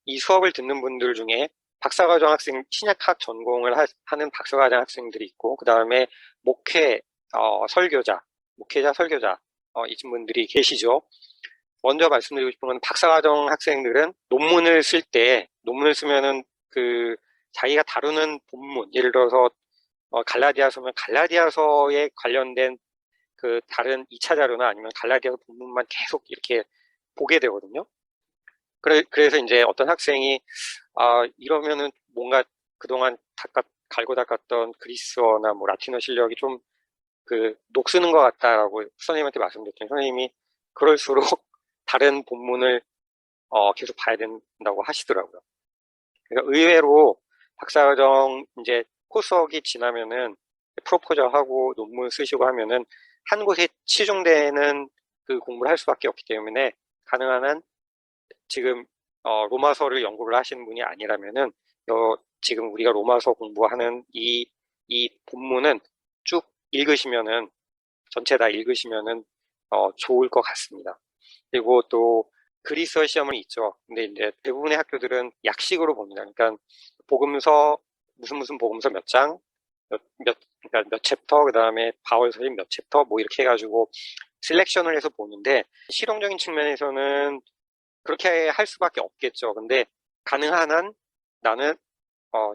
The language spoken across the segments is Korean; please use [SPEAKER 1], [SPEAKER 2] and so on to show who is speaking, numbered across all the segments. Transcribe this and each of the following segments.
[SPEAKER 1] 이 수업을 듣는 분들 중에 박사과정 학생, 신약학 전공을 하는 박사과정 학생들이 있고, 그 다음에 목회, 설교자, 목회자, 설교자, 이신 분들이 계시죠. 먼저 말씀드리고 싶은 건 박사과정 학생들은 논문을 쓸 때, 논문을 쓰면은 자기가 다루는 본문, 예를 들어서 갈라디아서면 갈라디아서에 관련된 다른 2차 자료나 아니면 갈라디아서 본문만 계속 이렇게 보게 되거든요. 그래서 이제 어떤 학생이 이러면은 뭔가 그동안 갈고 닦았던 그리스어나 뭐 라틴어 실력이 좀 녹쓰는 것 같다라고 선생님한테 말씀드렸더니 선생님이 그럴수록 다른 본문을 계속 봐야 된다고 하시더라고요. 그러니까 의외로 박사과정 이제 코스웍이 지나면은 프로포저하고 논문 쓰시고 하면은 한 곳에 치중되는 공부를 할 수밖에 없기 때문에 가능한 한 지금 로마서를 연구를 하시는 분이 아니라면은 지금 우리가 로마서 공부하는 이 본문은 쭉 읽으시면은 전체 다 읽으시면은 좋을 것 같습니다. 그리고 또 그리스어 시험은 있죠. 근데 이제 대부분의 학교들은 약식으로 봅니다. 그러니까 복음서 무슨 복음서 몇 장, 그러니까 몇 챕터, 그 다음에 바울서신 몇 챕터, 뭐 이렇게 해가지고 셀렉션을 해서 보는데 실용적인 측면에서는 그렇게 할 수밖에 없겠죠. 근데 가능한 한 나는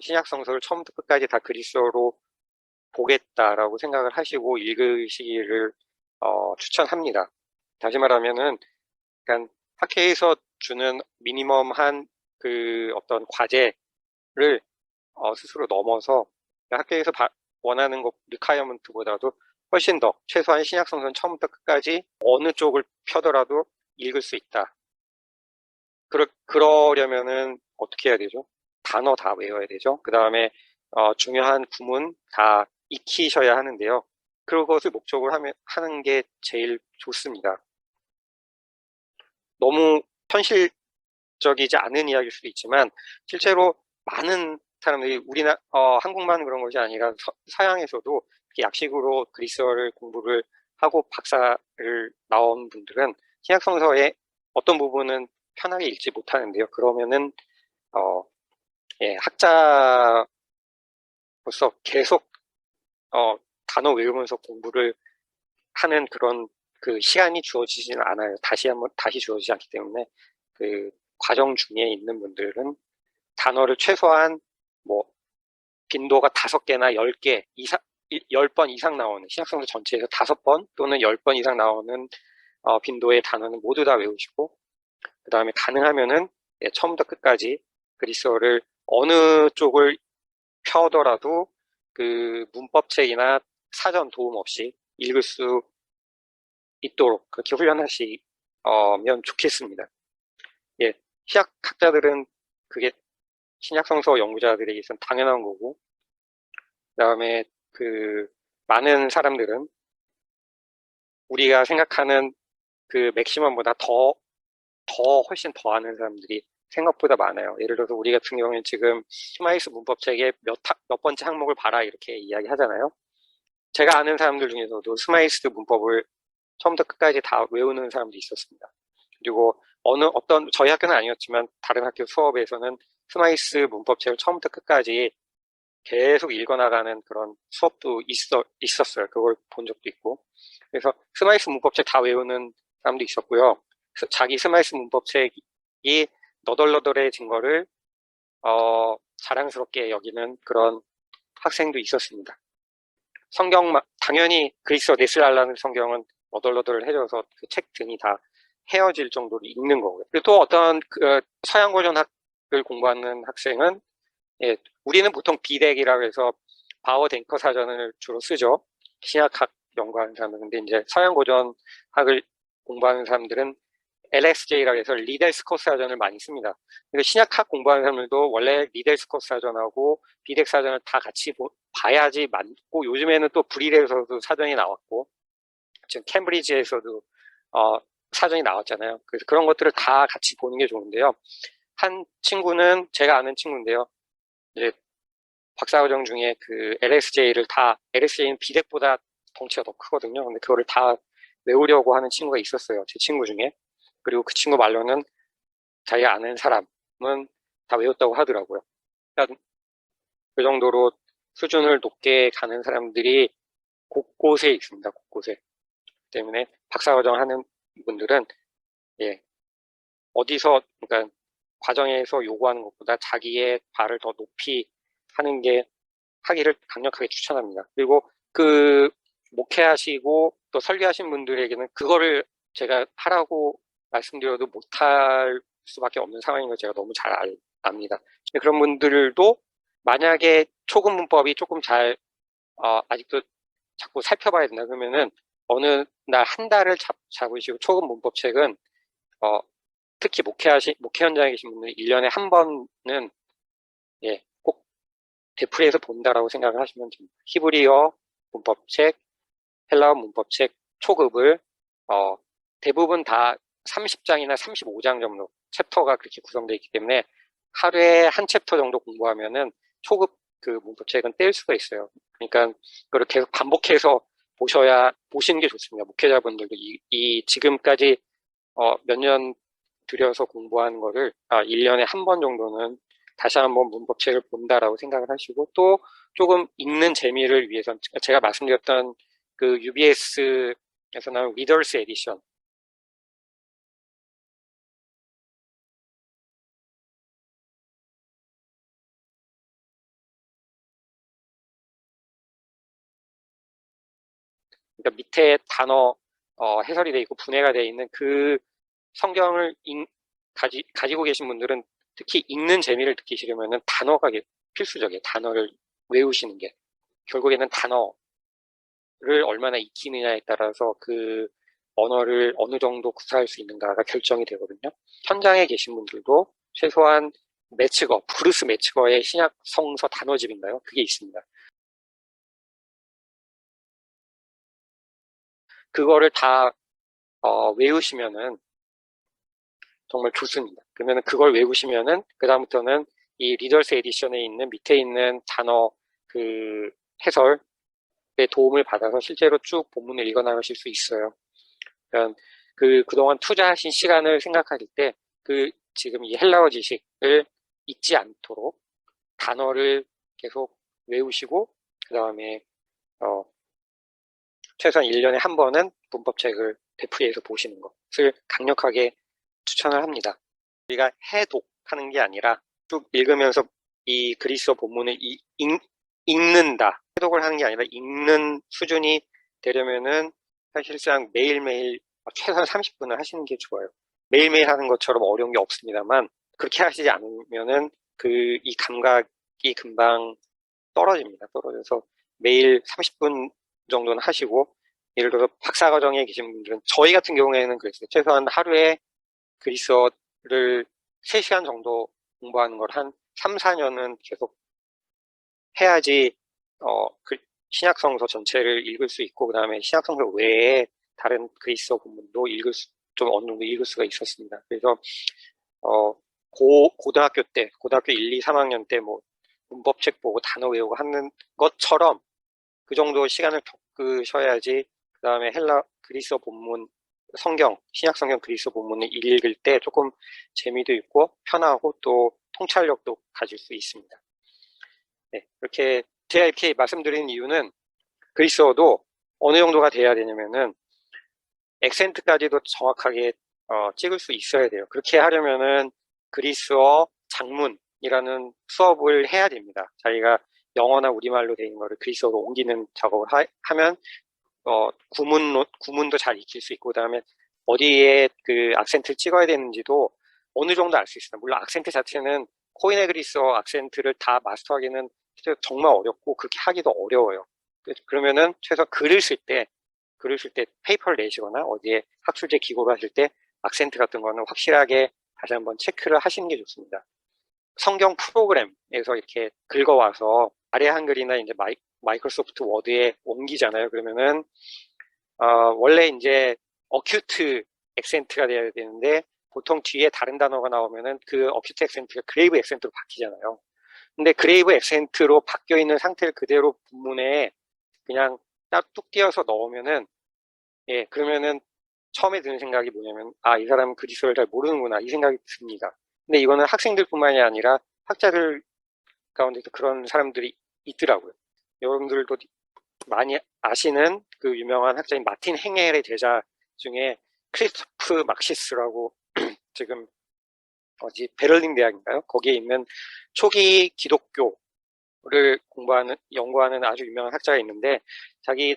[SPEAKER 1] 신약 성서를 처음부터 끝까지 다 그리스어로 보겠다라고 생각을 하시고 읽으시기를 추천합니다. 다시 말하면은 그러니까 학회에서 주는 미니멈 한 어떤 과제를 스스로 넘어서 학교에서 원하는 것 리콰이어먼트보다도 훨씬 더 최소한 신약 성서는 처음부터 끝까지 어느 쪽을 펴더라도 읽을 수 있다. 그러려면은 어떻게 해야 되죠? 단어 다 외워야 되죠. 그 다음에 중요한 구문 다 익히셔야 하는데요. 그것을 목적으로 하는 게 제일 좋습니다. 너무 현실적이지 않은 이야기일 수도 있지만 실제로 많은 사람들이 한국만 그런 것이 아니라 서양에서도 약식으로 그리스어를 공부를 하고 박사를 나온 분들은 신약성서의 어떤 부분은 편하게 읽지 못하는데요. 그러면은 학자로서 계속 단어 외우면서 공부를 하는 그런 시간이 주어지지는 않아요. 다시 주어지지 않기 때문에 과정 중에 있는 분들은 단어를 최소한 뭐 빈도가 5개나 10개 이상 10번 이상 나오는 신약성서 전체에서 5번 또는 10번 이상 나오는 빈도의 단어는 모두 다 외우시고 그 다음에 가능하면은 처음부터 끝까지 그리스어를 어느 쪽을 펴더라도 문법책이나 사전 도움 없이 읽을 수 있도록 그렇게 훈련하시면 좋겠습니다. 예, 신약학자들은 그게 신약성서 연구자들에게서는 당연한 거고, 그 다음에 많은 사람들은 우리가 생각하는 맥시멈보다 훨씬 더 아는 사람들이 생각보다 많아요. 예를 들어서 우리 같은 경우에는 지금 스마이스 문법책의 몇 번째 항목을 봐라 이렇게 이야기 하잖아요. 제가 아는 사람들 중에서도 스마이스 문법을 처음부터 끝까지 다 외우는 사람도 있었습니다. 그리고 저희 학교는 아니었지만 다른 학교 수업에서는 스마이스 문법책을 처음부터 끝까지 계속 읽어나가는 그런 수업도 있었어요. 그걸 본 적도 있고. 그래서 스마이스 문법책 다 외우는 사람도 있었고요. 자기 스마이스 문법책이 너덜너덜해진 거를 자랑스럽게 여기는 그런 학생도 있었습니다. 당연히 그리스어 네스랄라는 성경은 너덜너덜해져서 책 등이 다 헤어질 정도로 읽는 거고요. 그리고 또 어떤 서양 고전학을 공부하는 학생은 우리는 보통 비덱이라고 해서 바워 댕커 사전을 주로 쓰죠. 신약학 연구하는 사람들. 근데 이제 서양 고전학을 공부하는 사람들은 LSJ라고 해서 리델 스콧 사전을 많이 씁니다. 그러니까 신약학 공부하는 사람들도 원래 리델 스콧 사전하고 비덱 사전을 다 같이 봐야지 맞고, 요즘에는 또 브릴에서도 사전이 나왔고, 지금 캠브리지에서도 사전이 나왔잖아요. 그래서 그런 것들을 다 같이 보는 게 좋은데요. 한 친구는 제가 아는 친구인데요. 이제 박사과정 중에 LSJ는 비덱보다 덩치가 더 크거든요. 근데 그거를 다 외우려고 하는 친구가 있었어요. 제 친구 중에. 그리고 그 친구 말로는 자기가 아는 사람은 다 외웠다고 하더라고요. 그러니까 그 정도로 수준을 높게 가는 사람들이 곳곳에 있습니다. 곳곳에. 때문에 박사과정 하는 분들은 예, 어디서 그러니까 과정에서 요구하는 것보다 자기의 발을 더 높이 하는 게 하기를 강력하게 추천합니다. 그리고 그 목회하시고 또 설교하신 분들에게는 그거를 제가 하라고 말씀드려도 못할 수밖에 없는 상황인 걸 제가 너무 잘 압니다. 그런 분들도 만약에 초급 문법이 조금 잘 아직도 자꾸 살펴봐야 된다 그러면은 어느 날 한 달을 잡으시고 초급 문법 책은 특히 목회 현장에 계신 분들은 1년에 한 번은 예, 꼭 되풀이해서 본다라고 생각을 하시면 됩니다. 히브리어 문법책, 헬라어 문법책 초급을 대부분 다 30장이나 35장 정도 챕터가 그렇게 구성되어 있기 때문에 하루에 한 챕터 정도 공부하면은 초급 그 문법책은 뗄 수가 있어요. 그러니까 그걸 계속 반복해서 보시는 게 좋습니다. 목회자분들도 이 지금까지 몇 년 들여서 공부하는 거를 1년에 한 번 정도는 다시 한번 문법책을 본다라고 생각을 하시고 또 조금 읽는 재미를 위해서 제가 말씀드렸던 그 UBS에서 나온 리더스 에디션 그러니까 밑에 단어 해설이 되어 있고 분해가 되어 있는 그 성경을 가지고 계신 분들은 특히 읽는 재미를 느끼시려면 단어가 필수적이에요. 단어를 외우시는 게 결국에는 단어를 얼마나 익히느냐에 따라서 그 언어를 어느 정도 구사할 수 있는가가 결정이 되거든요. 현장에 계신 분들도 최소한 브루스 매츠거의 신약 성서 단어집인가요? 그게 있습니다. 그거를 다 외우시면은 정말 좋습니다. 그러면 그걸 외우시면은 그다음부터는 이 리더스 에디션에 있는 밑에 있는 단어 그 해설의 도움을 받아서 실제로 쭉 본문을 읽어 나가실 수 있어요. 그러니까 그동안 투자하신 시간을 생각할 때 지금 이 헬라어 지식을 잊지 않도록 단어를 계속 외우시고 그 다음에 최소한 1년에 한 번은 문법책을 되풀이해서 보시는 것을 강력하게 추천을 합니다. 우리가 해독하는 게 아니라 쭉 읽으면서 이 그리스어 본문을 읽는다. 해독을 하는 게 아니라 읽는 수준이 되려면은 사실상 매일매일 최소한 30분을 하시는 게 좋아요. 매일매일 하는 것처럼 어려운 게 없습니다만 그렇게 하시지 않으면은 이 감각이 금방 떨어집니다. 떨어져서 매일 30분 정도는 하시고 예를 들어서 박사과정에 계신 분들은 저희 같은 경우에는 그랬어요. 최소한 하루에 그리스어를 3시간 정도 공부하는 걸 한 3, 4년은 계속 해야지 신약성서 전체를 읽을 수 있고 그 다음에 신약성서 외에 다른 그리스어 본문도 좀 어느 정도 읽을 수가 있었습니다. 그래서 고등학교 1, 2, 3학년 때 뭐 문법책 보고 단어 외우고 하는 것처럼 그 정도 시간을 겪으셔야지 그 다음에 그리스어 본문 신약성경 그리스어 본문을 읽을 때 조금 재미도 있고 편하고 또 통찰력도 가질 수 있습니다. 네, 제가 이렇게 말씀드리는 이유는 그리스어도 어느 정도가 돼야 되냐면은 액센트까지도 정확하게 찍을 수 있어야 돼요. 그렇게 하려면은 그리스어 장문이라는 수업을 해야 됩니다. 자기가 영어나 우리말로 되어 있는 거를 그리스어로 옮기는 작업을 하면 구문도 잘 익힐 수 있고 그다음에 어디에 그 악센트를 찍어야 되는지도 어느 정도 알 수 있습니다. 물론 악센트 자체는 코인의 그리스어 악센트를 다 마스터하기는 정말 어렵고 그렇게 하기도 어려워요. 그러면은 최소 글을 쓸 때 페이퍼를 내시거나 어디에 학술제 기고를 하실 때 악센트 같은 거는 확실하게 다시 한번 체크를 하시는 게 좋습니다. 성경 프로그램에서 이렇게 긁어와서 아래 한글이나 이제 마이크로소프트 워드에 옮기잖아요. 그러면은 원래 이제 어큐트 액센트가 돼야 되는데 보통 뒤에 다른 단어가 나오면은 그 어큐트 액센트가 그레이브 액센트로 바뀌잖아요. 근데 그레이브 액센트로 바뀌어 있는 상태를 그대로 본문에 그냥 딱 뚝 띄어서 넣으면은 예, 그러면은 처음에 드는 생각이 뭐냐면 이 사람은 그리스어를 잘 모르는구나 이 생각이 듭니다. 근데 이거는 학생들뿐만이 아니라 학자들 가운데도 그런 사람들이 있더라고요. 여러분들도 많이 아시는 그 유명한 학자인 마틴 행헬의 제자 중에 크리스토프 막시스라고 지금 어디 베를린 대학인가요? 거기에 있는 초기 기독교를 연구하는 아주 유명한 학자가 있는데 자기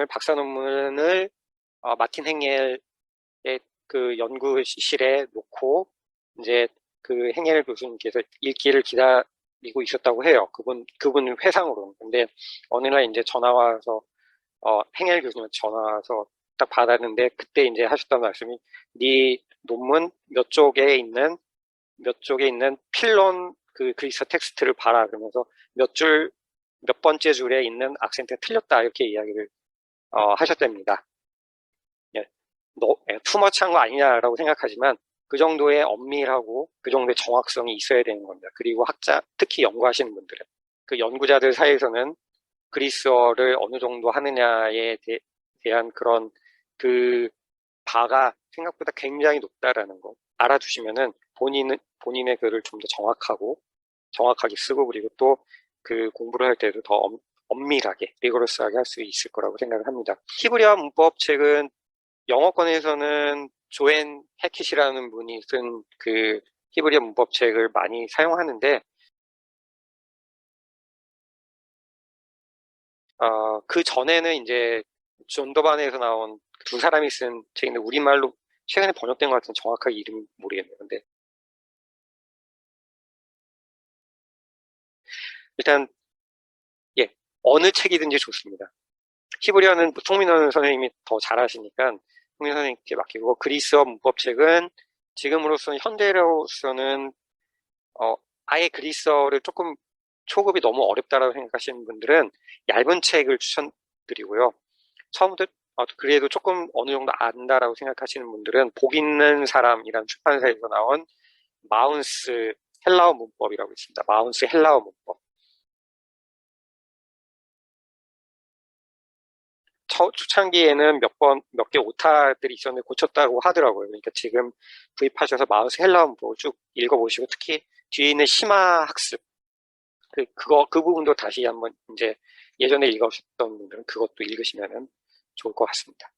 [SPEAKER 1] 박사 논문을 마틴 행헬의 그 연구실에 놓고 이제 그 행헬 교수님께서 읽기를 기다리고 있었다고 해요. 그분 회상으로. 근데 어느 날 이제 전화 와서 행헬 교수님 전화 와서 딱 받았는데 그때 이제 하셨던 말씀이 네 논문 몇 쪽에 있는 필론 그 그리스 텍스트를 봐라 그러면서 몇 번째 줄에 있는 악센트가 틀렸다 이렇게 이야기를 하셨답니다. 예, 투머치한 거 아니냐라고 생각하지만 그 정도의 엄밀하고 그 정도의 정확성이 있어야 되는 겁니다. 그리고 특히 연구하시는 분들은 그 연구자들 사이에서는 그리스어를 어느 정도 하느냐에 대한 그런 그 바가 생각보다 굉장히 높다라는 거 알아두시면은 본인의 글을 좀 더 정확하게 쓰고 그리고 또 그 공부를 할 때도 더 엄밀하게 리거러스하게 할 수 있을 거라고 생각을 합니다. 히브리어 문법 책은 영어권에서는 조앤 해킷이라는 분이 쓴 그 히브리어 문법 책을 많이 사용하는데 그 전에는 이제 존 더반에서 나온 두 사람이 쓴 책인데 우리말로 최근에 번역된 것 같은 정확하게 이름 모르겠네요. 근데 일단 예 어느 책이든지 좋습니다. 히브리어는 송민원 선생님이 더 잘하시니까 송민원 선생님께 맡기고 그리스어 문법책은 지금으로서는 현대로서는 아예 그리스어를 조금 초급이 너무 어렵다라고 생각하시는 분들은 얇은 책을 추천드리고요. 처음부터 그래도 조금 어느 정도 안다라고 생각하시는 분들은 복 있는 사람이라는 출판사에서 나온 마운스 헬라어 문법이라고 있습니다. 마운스 헬라어 문법. 초창기에는 몇 개 오타들이 있었는데 고쳤다고 하더라고요. 그러니까 지금 구입하셔서 마우스 헬라어 문법을 쭉 읽어보시고 특히 뒤에 있는 심화 학습 그 부분도 다시 한번 이제 예전에 읽으셨던 분들은 그것도 읽으시면 좋을 것 같습니다.